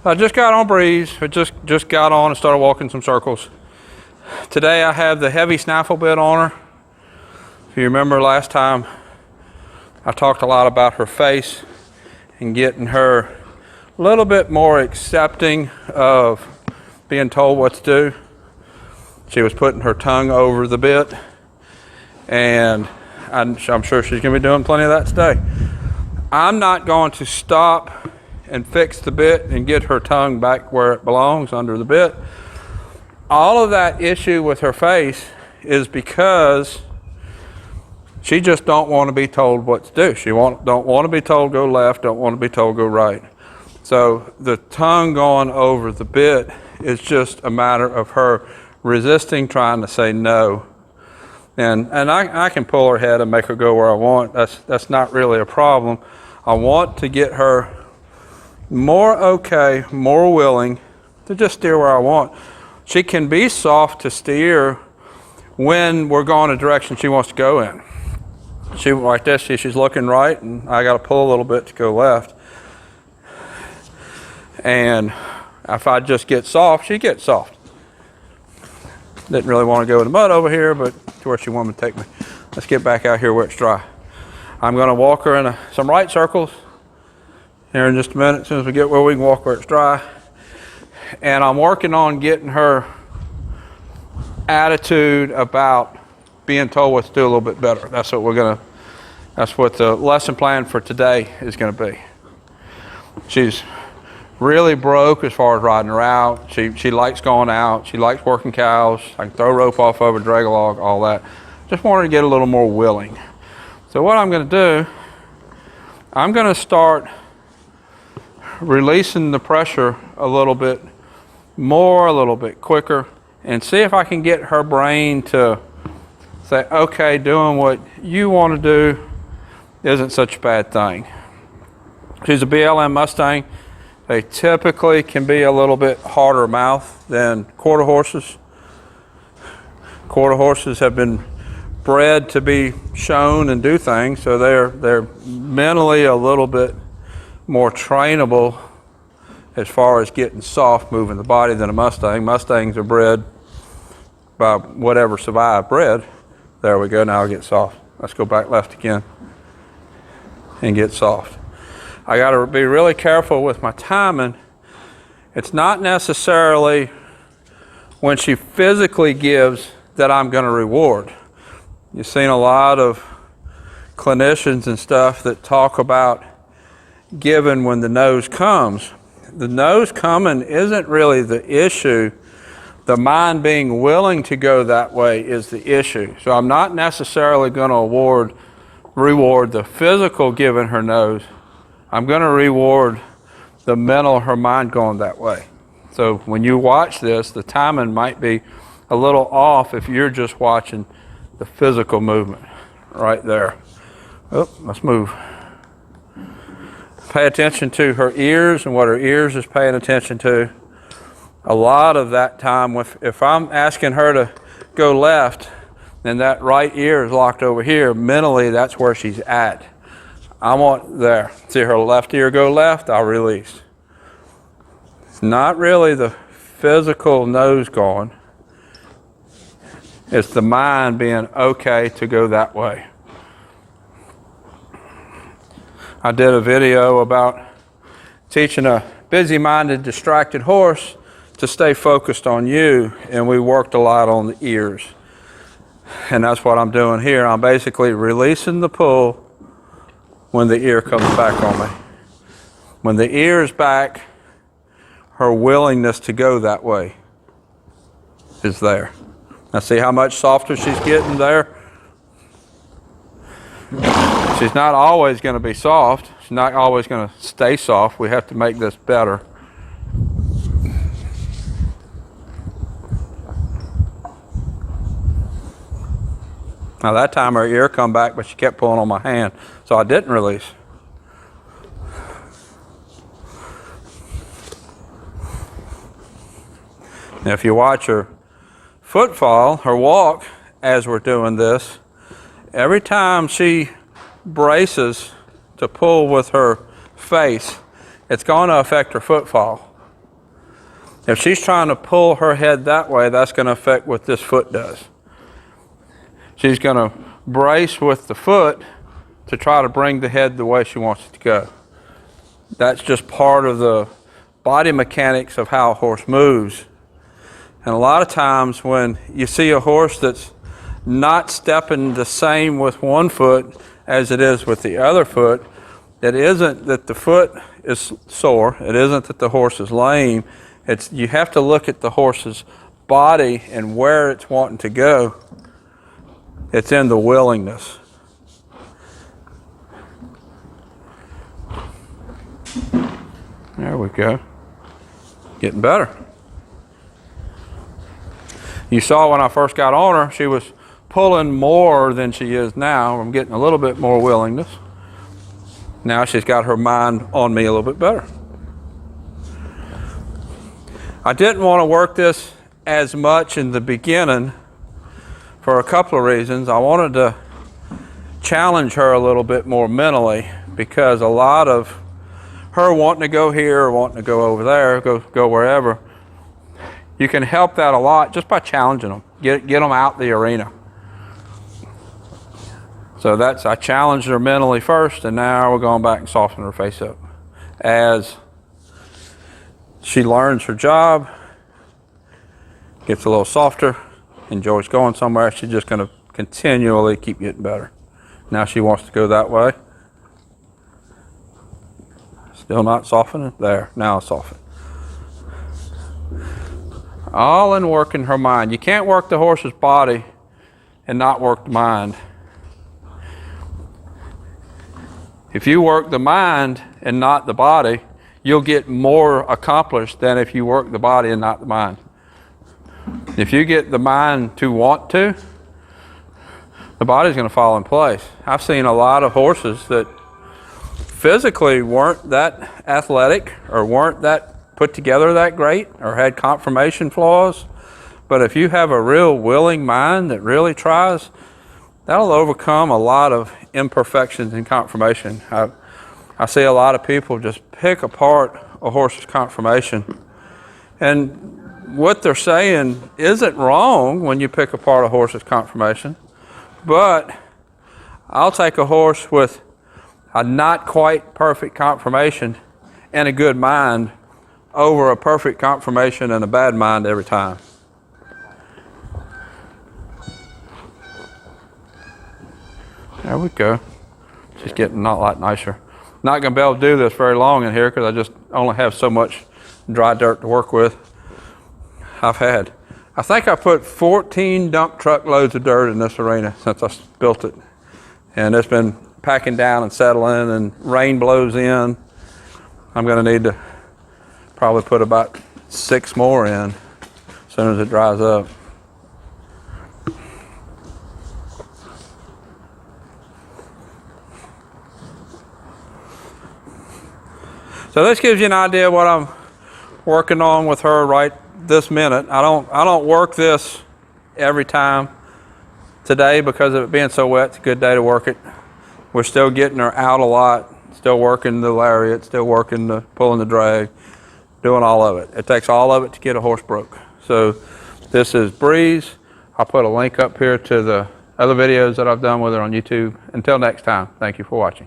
I just got on Breeze. I just got on and started walking some circles. Today I have the heavy snaffle bit on her. If you remember last time, I talked a lot about her face and getting her a little bit more accepting of being told what to do. She was putting her tongue over the bit, and I'm sure she's going to be doing plenty of that today. I'm not going to stop and fix the bit and get her tongue back where it belongs, under the bit. All of that issue with her face is because she just don't want to be told what to do. She don't want to be told go left, don't want to be told go right. So the tongue going over the bit is just a matter of her resisting, trying to say no. And I can pull her head and make her go where I want. That's not really a problem. I want to get her more okay, more willing to just steer where I want. She can be soft to steer when we're going a direction she wants to go in. She like this, she's looking right, and I got to pull a little bit to go left. And if I just get soft, she gets soft. Didn't really want to go in the mud over here, but to where she wanted to take me. Let's get back out here where it's dry. I'm going to walk her in some right circles here in just a minute, as soon as we get where we can walk where it's dry. And I'm working on getting her attitude about being told what to do a little bit better. That's what the lesson plan for today is going to be. She's really broke as far as riding her out. She likes going out. She likes working cows. I can throw rope off over, drag a log, all that. Just want her to get a little more willing. So what I'm going to do, I'm going to start releasing the pressure a little bit more, a little bit quicker, and see if I can get her brain to say, okay, doing what you want to do isn't such a bad thing. She's a BLM Mustang. They typically can be a little bit harder mouth than quarter horses. Quarter horses have been bred to be shown and do things, so they're mentally a little bit more trainable as far as getting soft, moving the body, than a Mustang. Mustangs are bred by whatever survived bred. There we go, now I'll get soft. Let's go back left again and get soft. I got to be really careful with my timing. It's not necessarily when she physically gives that I'm going to reward. You've seen a lot of clinicians and stuff that talk about giving when the nose comes. The nose coming isn't really the issue. The mind being willing to go that way is the issue. So I'm not necessarily going to reward the physical giving her nose. I'm going to reward the mental, her mind going that way. So when you watch this, the timing might be a little off if you're just watching the physical movement right there. Oh, let's move. Pay attention to her ears and what her ears is paying attention to. A lot of that time, if I'm asking her to go left and that right ear is locked over here, mentally that's where she's at. I want there. See her left ear go left, I'll release. It's not really the physical nose going. It's the mind being okay to go that way. I did a video about teaching a busy-minded, distracted horse to stay focused on you, and we worked a lot on the ears. And that's what I'm doing here. I'm basically releasing the pull when the ear comes back on me. When the ear is back, her willingness to go that way is there. Now see how much softer she's getting there? She's not always going to be soft. She's not always going to stay soft. We have to make this better. Now that time her ear come back, but she kept pulling on my hand, so I didn't release. Now if you watch her footfall, her walk, as we're doing this, every time she braces to pull with her face, it's going to affect her footfall. If she's trying to pull her head that way, that's going to affect what this foot does. She's going to brace with the foot to try to bring the head the way she wants it to go. That's just part of the body mechanics of how a horse moves. And a lot of times when you see a horse that's not stepping the same with one foot as it is with the other foot, it isn't that the foot is sore, it isn't that the horse is lame, you have to look at the horse's body and where it's wanting to go. It's in the willingness. There we go. Getting better. You saw when I first got on her, she was pulling more than she is now. I'm getting a little bit more willingness. Now she's got her mind on me a little bit better. I didn't want to work this as much in the beginning for a couple of reasons. I wanted to challenge her a little bit more mentally, because a lot of her wanting to go here or wanting to go over there, go wherever, you can help that a lot just by challenging them. Get them out the arena. So I challenged her mentally first, and now we're going back and softening her face up. As she learns her job, gets a little softer, enjoys going somewhere, she's just going to continually keep getting better. Now she wants to go that way. Still not softening. There, now it's softened. All in working her mind. You can't work the horse's body and not work the mind. If you work the mind and not the body, you'll get more accomplished than if you work the body and not the mind. If you get the mind to want to, the body's going to fall in place. I've seen a lot of horses that physically weren't that athletic or weren't that put together that great or had conformation flaws. But if you have a real willing mind that really tries, that'll overcome a lot of imperfections in conformation. I see a lot of people just pick apart a horse's conformation. And what they're saying isn't wrong when you pick apart a horse's conformation. But I'll take a horse with a not quite perfect conformation and a good mind over a perfect conformation and a bad mind every time. There we go. She's getting a lot nicer. Not going to be able to do this very long in here because I just only have so much dry dirt to work with. I think I put 14 dump truck loads of dirt in this arena since I built it. And it's been packing down and settling, and rain blows in. I'm going to need to probably put about 6 more in as soon as it dries up. So this gives you an idea of what I'm working on with her right this minute. I don't work this every time. Today, because of it being so wet, it's a good day to work it. We're still getting her out a lot, still working the lariat, still working the pulling the drag, doing all of it. It takes all of it to get a horse broke. So this is Breeze. I'll put a link up here to the other videos that I've done with her on YouTube. Until next time, thank you for watching.